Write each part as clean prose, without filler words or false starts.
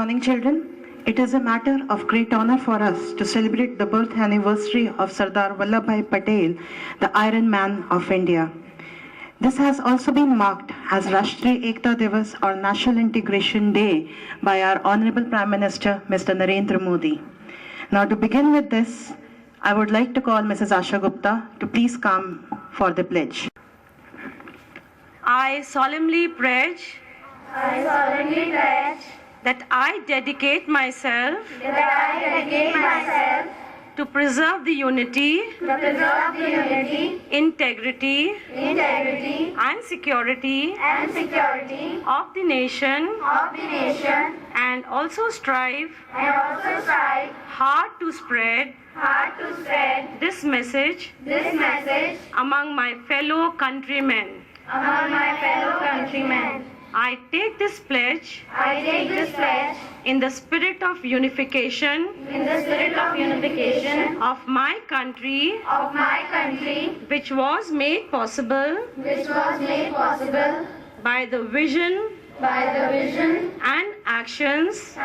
morning, children. It is a matter of great honor for us to celebrate the birth anniversary of Sardar Vallabhbhai Patel, the Iron Man of India. This has also been marked as Rashtriya Ekta Divas or National Integration Day by our Honorable Prime Minister, Mr. Narendra Modi. Now to begin with this, I would like to call Mrs. Asha Gupta to please come for the pledge. I solemnly pledge that I dedicate myself to preserve the unity, integrity, and security of the nation, and also strive hard to spread this message among my fellow countrymen. I take this pledge in the spirit of unification of my country, which was made possible by the vision and actions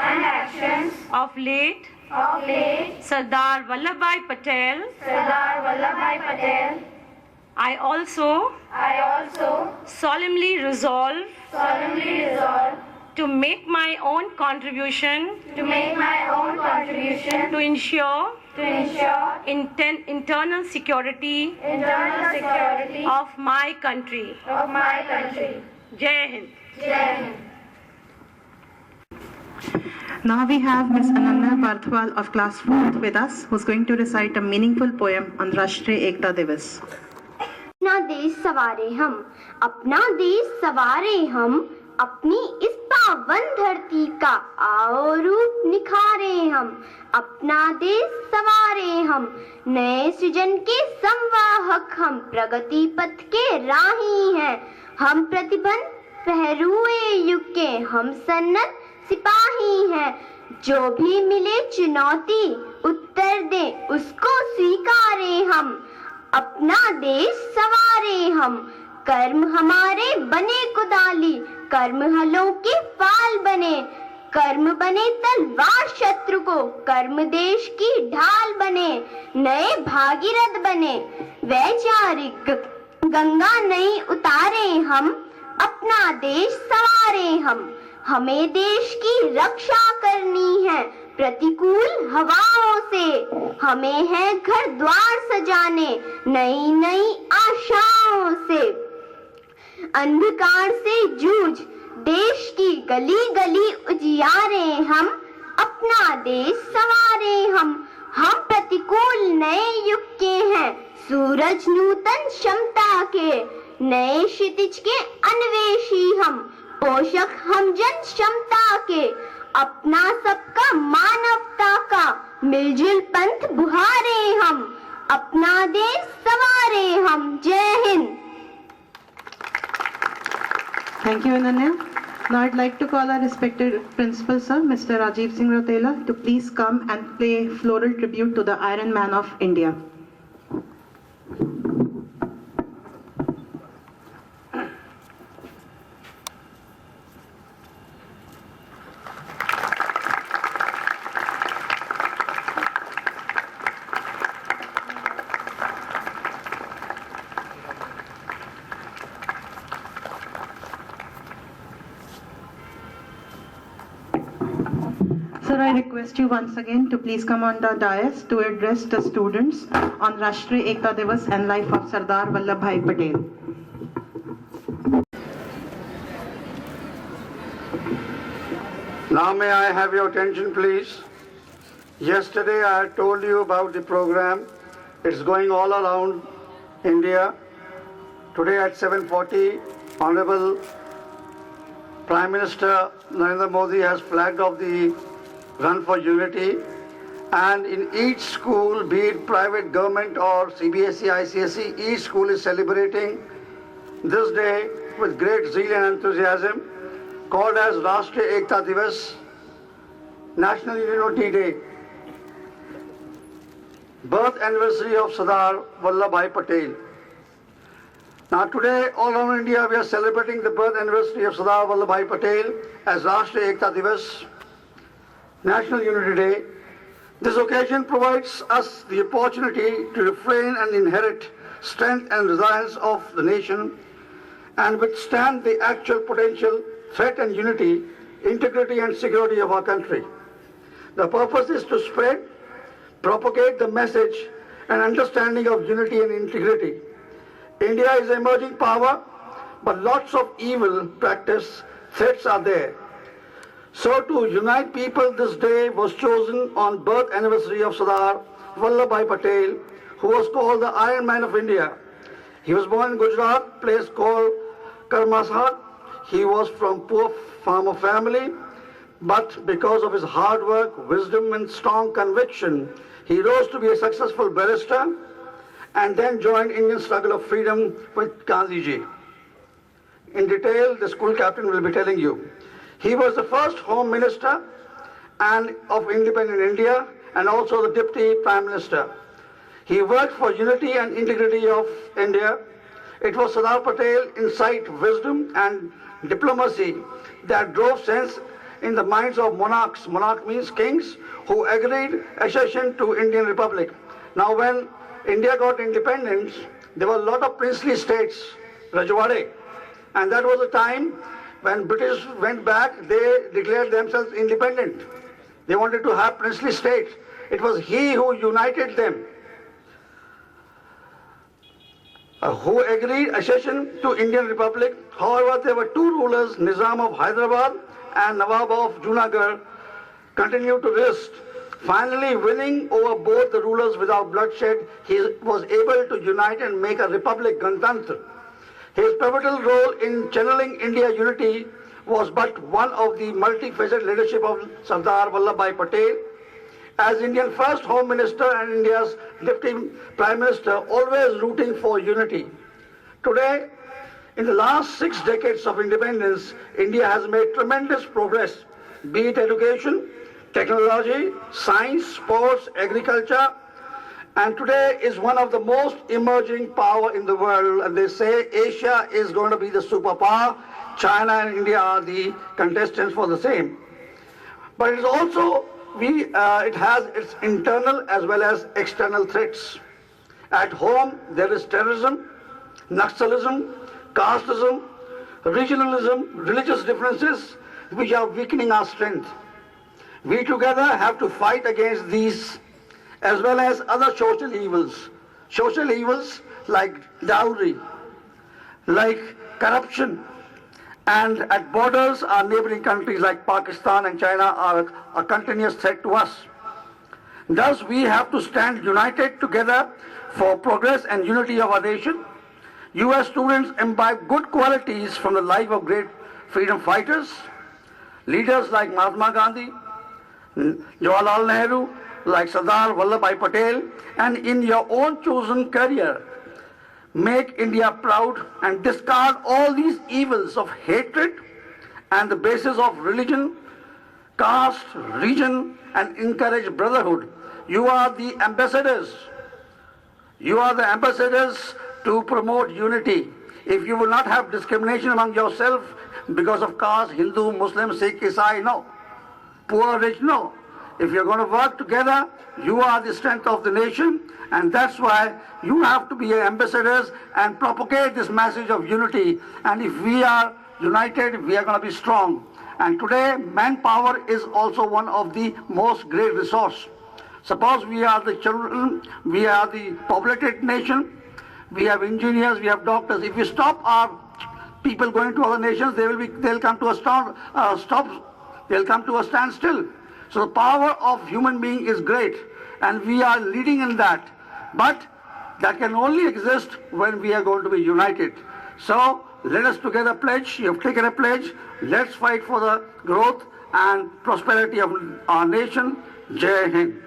of late Sardar Vallabhbhai Patel. I also solemnly resolve to make my own contribution to ensure internal security of my country. Jai Hind. Now we have Ms. Ananya Barthwal of class 4th with us, who's going to recite a meaningful poem on Rashtriya Ekta Divas. अपना देश सवारे हम अपनी इस पावन धरती का आओ रूप निखारे हम अपना देश सवारे हम नए सृजन के संवाहक हम प्रगति पथ के राही हैं हम प्रतिबंध पहरुए युग के हम सन्नत सिपाही हैं जो भी मिले चुनौती उत्तर दे उसको स्वीकारे हम अपना देश सवारे हम कर्म हमारे बने कुदाली कर्म हलों के फाल बने कर्म बने तलवार शत्रु को कर्म देश की ढाल बने नए भागीरथ बने वैचारिक गंगा नहीं उतारे हम अपना देश सवारे हम हमें देश की रक्षा करनी है प्रतिकूल हवाओं से हमें है घर द्वार सजाने नई नई आशाओं से अंधकार से जूझ देश की गली गली उजियारे हम अपना देश सवारे हम प्रतिकूल नए युग के हैं सूरज नूतन क्षमता के नए क्षितिज के अन्वेषी हम पोषक हम जन क्षमता के अपना सबका मानवता का मिलजुल पंथ बुहारे हम अपना देश सवारे हम जय Hind. Thank you, Ananya. Now I'd like to call our respected principal sir, Mr. Rajiv Singh Rotela, to please come and pay floral tribute to the Iron Man of India. Sir, I request you once again to please come on the dais to address the students on Rashtriya Ekta Divas and life of Sardar Vallabhbhai Patel. Now may I have your attention, please? Yesterday I told you about the program. It's going all around India. Today at 7:40, Honorable Prime Minister Narendra Modi has flagged off the Run for Unity, and in each school, be it private, government or CBSE, ICSE, each school is celebrating this day with great zeal and enthusiasm, called as Rashtriya Ekta Divas, National Unity Day, birth anniversary of Sardar Vallabhbhai Patel. Now today, all over India, we are celebrating the birth anniversary of Sardar Vallabhbhai Patel as Rashtriya Ekta Divas. National Unity Day, this occasion provides us the opportunity to refrain and inherit strength and resilience of the nation and withstand the actual potential threat and unity, integrity and security of our country. The purpose is to spread, propagate the message and understanding of unity and integrity. India is an emerging power, but lots of evil practice threats are there. So to unite people, this day was chosen on birth anniversary of Sardar Vallabhbhai Patel, who was called the Iron Man of India. He was born in Gujarat, place called Karmasar. He was from poor farmer family, but because of his hard work, wisdom and strong conviction, he rose to be a successful barrister and then joined Indian struggle of freedom with Gandhi ji. In detail, the school captain will be telling you. He was the first Home Minister and of independent India and also the Deputy Prime Minister. He worked for unity and integrity of India. It was Sardar Patel insight, wisdom and diplomacy that drove sense in the minds of monarchs. Monarch means kings who agreed accession to Indian Republic. Now when India got independence, there were a lot of princely states, Rajwade, and that was the time when British went back, they declared themselves independent. They wanted to have princely states. It was he who united them, who agreed accession to Indian Republic. However, there were two rulers, Nizam of Hyderabad and Nawab of Junagadh, continued to resist. Finally, winning over both the rulers without bloodshed, he was able to unite and make a republic, Ganatantra. His pivotal role in channeling India unity was but one of the multifaceted leadership of Sardar Vallabhbhai Patel. As India's first Home Minister and India's Deputy Prime Minister, always rooting for unity. Today, in the last 6 decades of independence, India has made tremendous progress, be it education, technology, science, sports, agriculture, and today is one of the most emerging power in the world. And they say Asia is going to be the superpower. China and India are the contestants for the same. But it is also, it has its internal as well as external threats. At home, there is terrorism, Naxalism, casteism, regionalism, religious differences, which are weakening our strength. We together have to fight against these as well as other social evils. Social evils like dowry, like corruption, and at borders, our neighboring countries like Pakistan and China are a continuous threat to us. Thus, we have to stand united together for progress and unity of our nation. You as students imbibe good qualities from the life of great freedom fighters, leaders like Mahatma Gandhi, Jawaharlal Nehru, like Sardar Vallabhbhai Patel, and in your own chosen career, make India proud and discard all these evils of hatred and the basis of religion, caste, region, and encourage brotherhood. You are the ambassadors. You are the ambassadors to promote unity. If you will not have discrimination among yourself because of caste, Hindu, Muslim, Sikh, Isai, no. Poor, rich, no. If you're going to work together, you are the strength of the nation, and that's why you have to be ambassadors and propagate this message of unity. And if we are united, we are going to be strong. And today, manpower is also one of the most great resource. Suppose we are the children, we are the populated nation, we have engineers, we have doctors. If we stop our people going to other nations, they'll come to a standstill. So the power of human being is great, and we are leading in that. But that can only exist when we are going to be united. So let us together pledge. You have taken a pledge. Let's fight for the growth and prosperity of our nation. Jai Hind.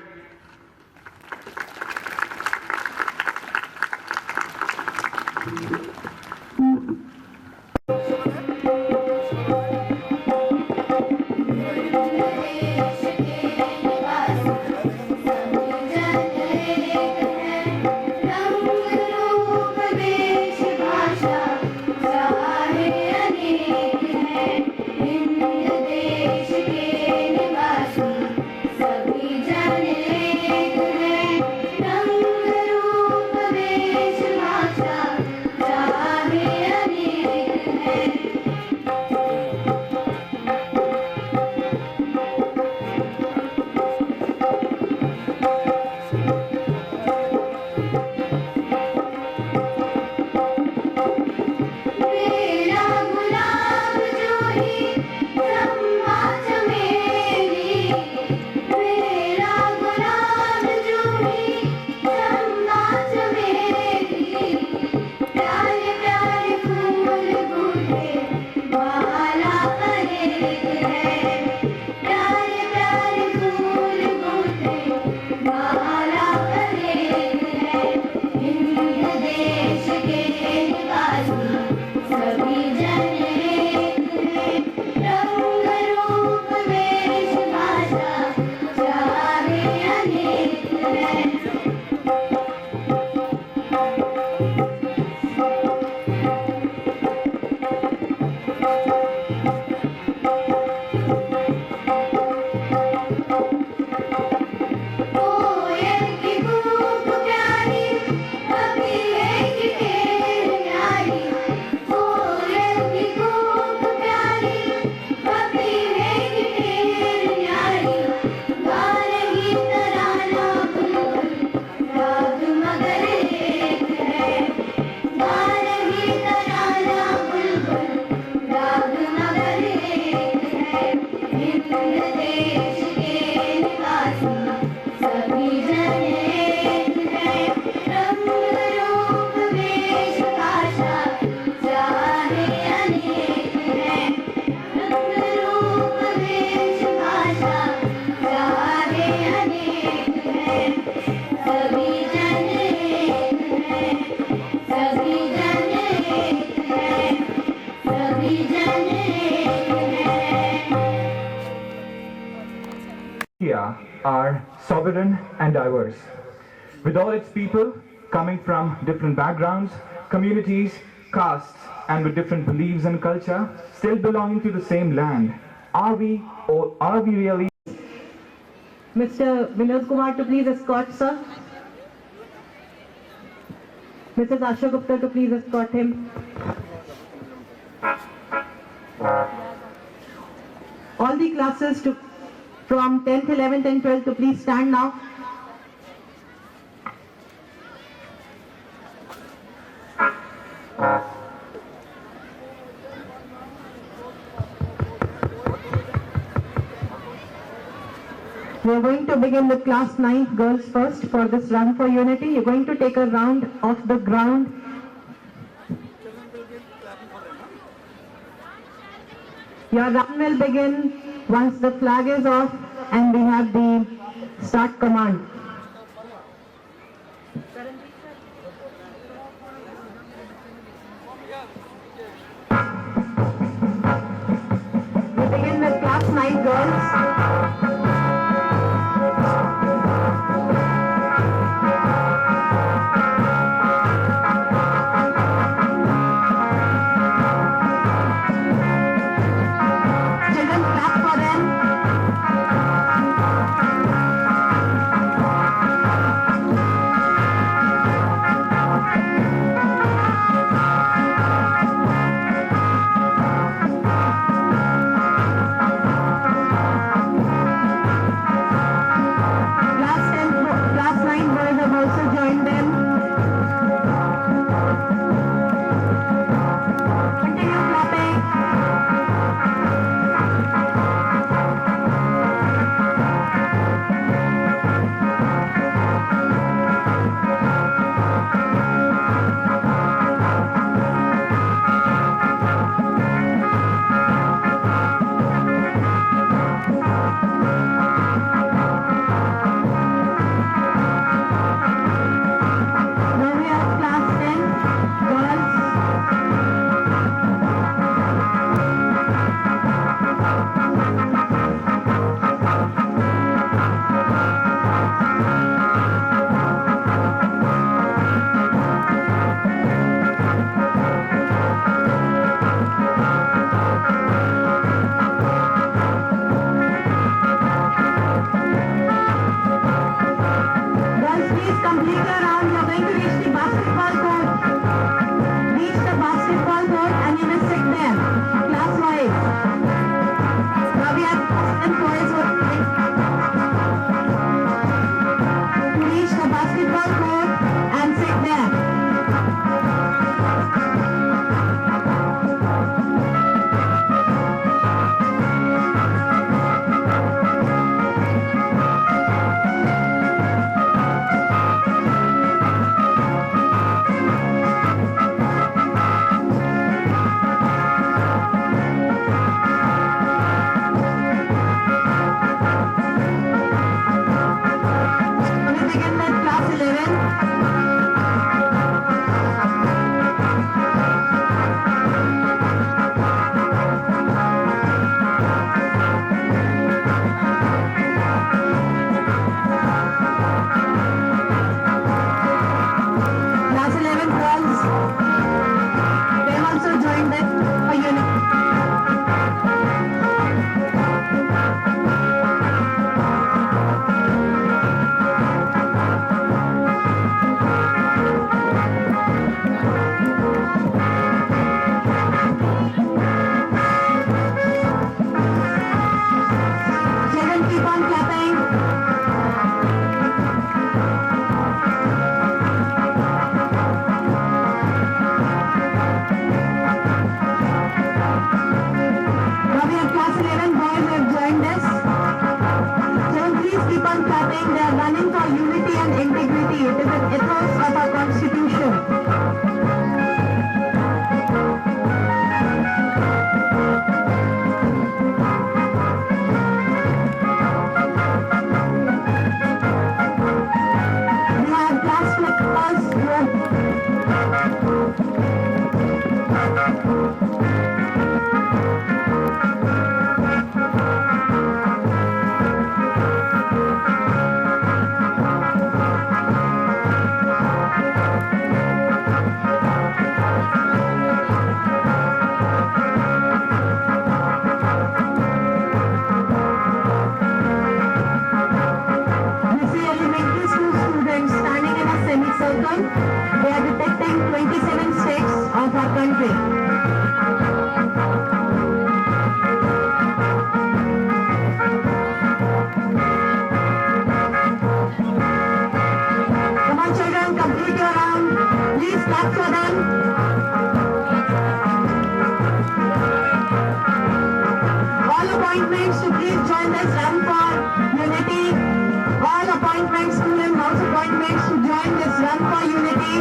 are sovereign and diverse. With all its people coming from different backgrounds, communities, castes, and with different beliefs and culture, still belonging to the same land, are we really? Mr. Vinod Kumar to please escort, sir. Mrs. Asha Gupta to please escort him. All the classes from 10th, 11th and 12th to please stand now. We are going to begin with class 9th girls first for this run for unity. You're going to take a round off the ground. Your run will begin once the flag is off and we have the start command. We begin with class 9 girls. Children, clap for them. country. Come on, children, complete your round. Please clap for them. All appointments to please join this run for unity. All appointments, school and house appointments to join this run for unity.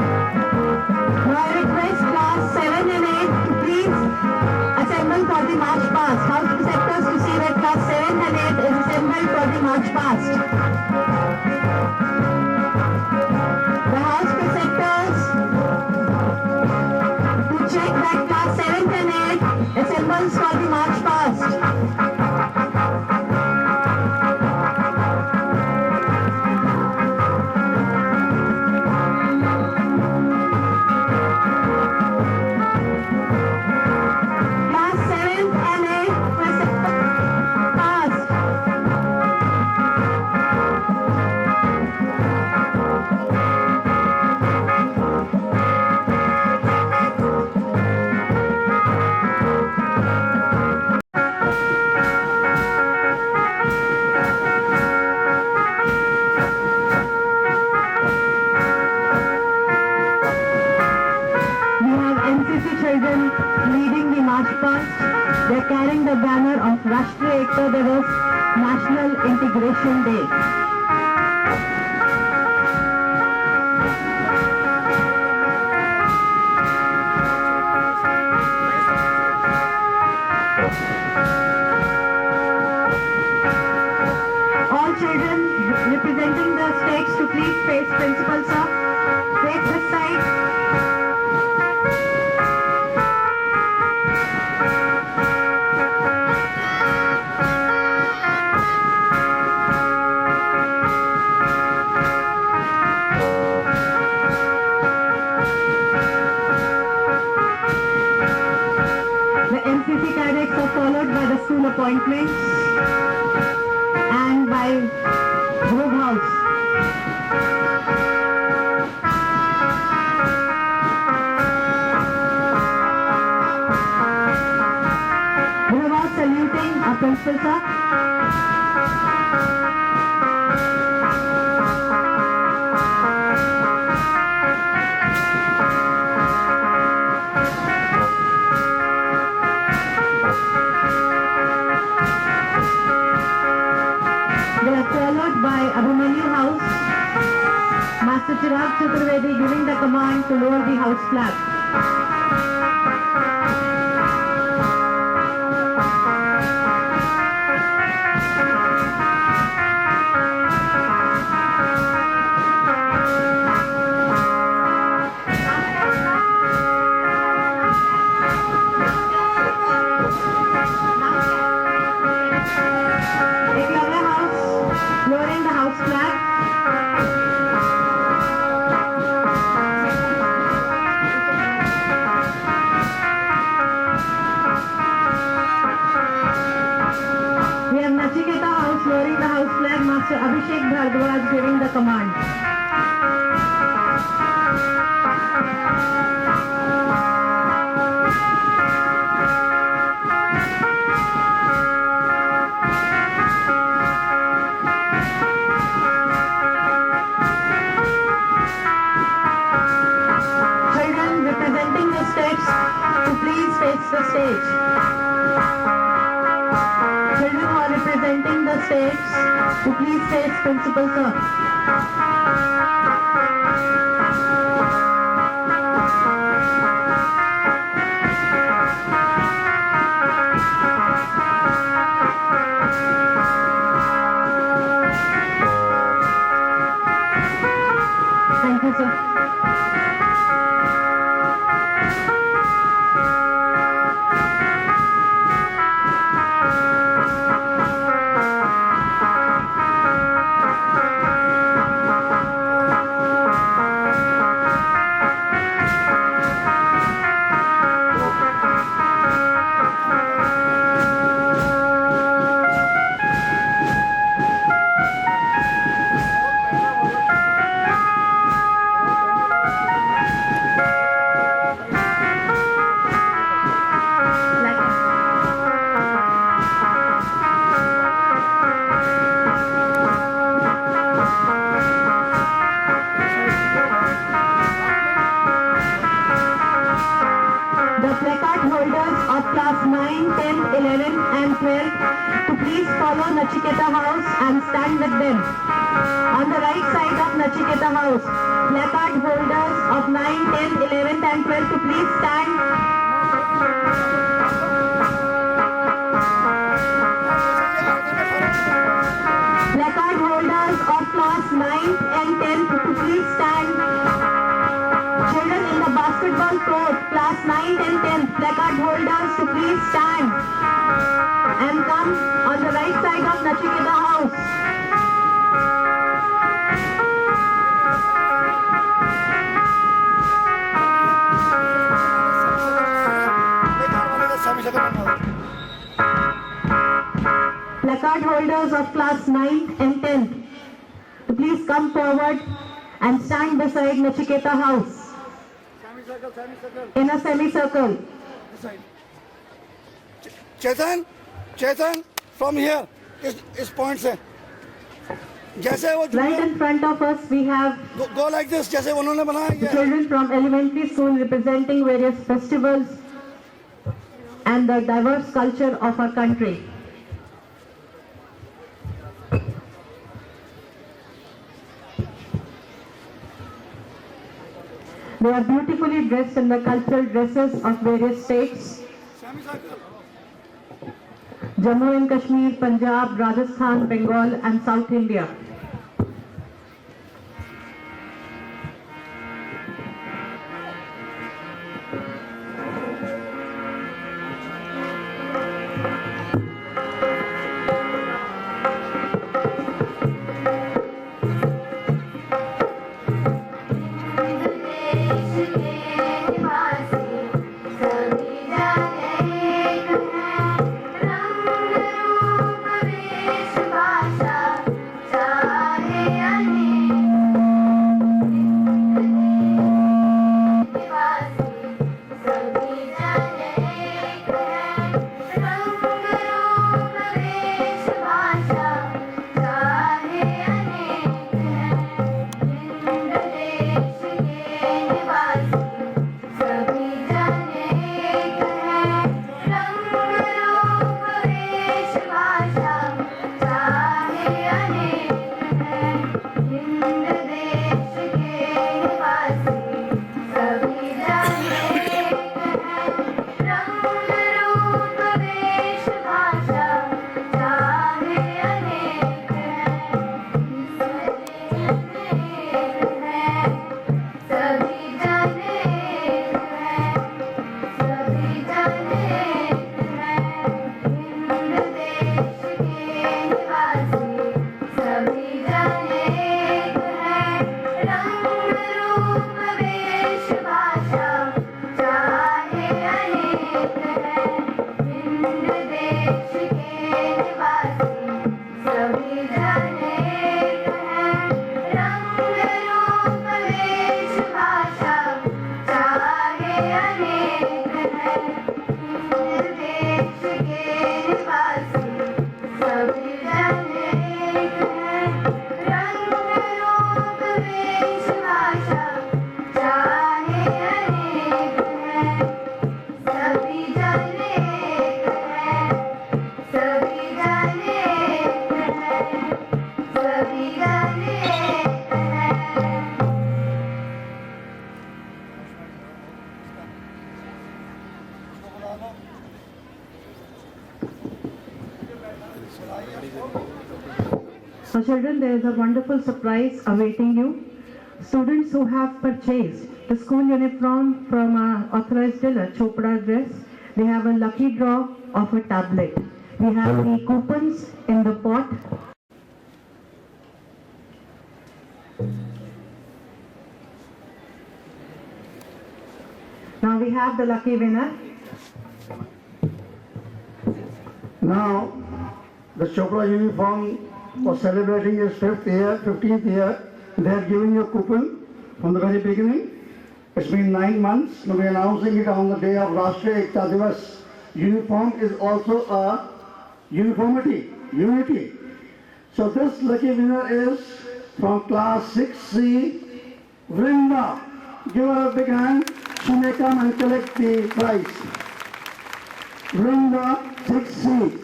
Now I request class 7 and 8 to please assemble for the march past. House preceptors to see that class 7 and 8 is assembled for the march past. The house preceptors to check that class 7 and 8 assembles for the march past. Class 7 and 8 preceptors past. We have NCC children leading the march past. They are carrying the banner of Rashtriya Ekta Divas, National Integration Day. All children representing the states to please face principal sir. Take this side. The NCC cadets are followed by the school appointments and by group house. We are all saluting our principal sir. They are followed by Abhimanyu House. Master Chirag Chaturvedi giving the command to lower the house flag. Eklavya House lowering the house flag. We have Nachiketa House lowering the house flag. Master Abhishek Bhardwaj giving the command. Children representing the states to please face the stage. Children who are representing the states to please face principal sir. Thank you, sir. 10th, 11th and 12th to please follow Nachiketa House and stand with them. On the right side of Nachiketa House, placard holders of 9, 10, 11th and 12th to please stand. Placard holders of class 9th and 10th to please stand. Children in the basketball court, class 9th and 10th, placard holders to please stand and come on the right side of Nachiketa House. Placard holders of class 9th and 10th to please come forward and stand beside Nachiketa House in a semicircle. Chetan, from here, is point से. जैसे वो Right in front of us we have go like this, जैसे उन्होंने बनाया the children from elementary school representing various festivals and the diverse culture of our country. They are beautifully dressed in the cultural dresses of various states. Jammu and Kashmir, Punjab, Rajasthan, Bengal and South India. So children, there is a wonderful surprise awaiting you. Students who have purchased the school uniform from our authorized dealer, Chopra Dress, they have a lucky draw of a tablet. We have the coupons in the pot. Now we have the lucky winner. Now, the Chopra uniform was celebrating its 15th year. They are giving you a coupon from the very beginning. It's been 9 months. Now we are announcing it on the day of Rashtriya Ekta Divas. Uniform is also a unity. So this lucky winner is from class 6C, Vrinda. Give her a big hand. She may come and collect the prize. Vrinda 6C.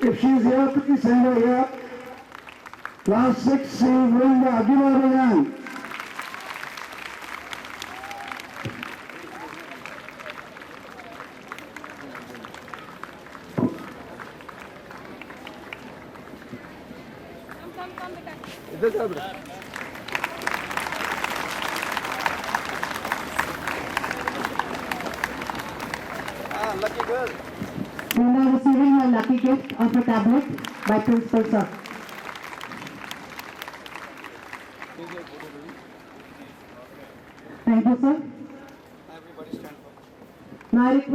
If she is here, please send her here. Class 6C, Vrinda, give her a hand. We are now receiving a lucky gift of a tablet by Principal Sir. Thank you, sir. Now I request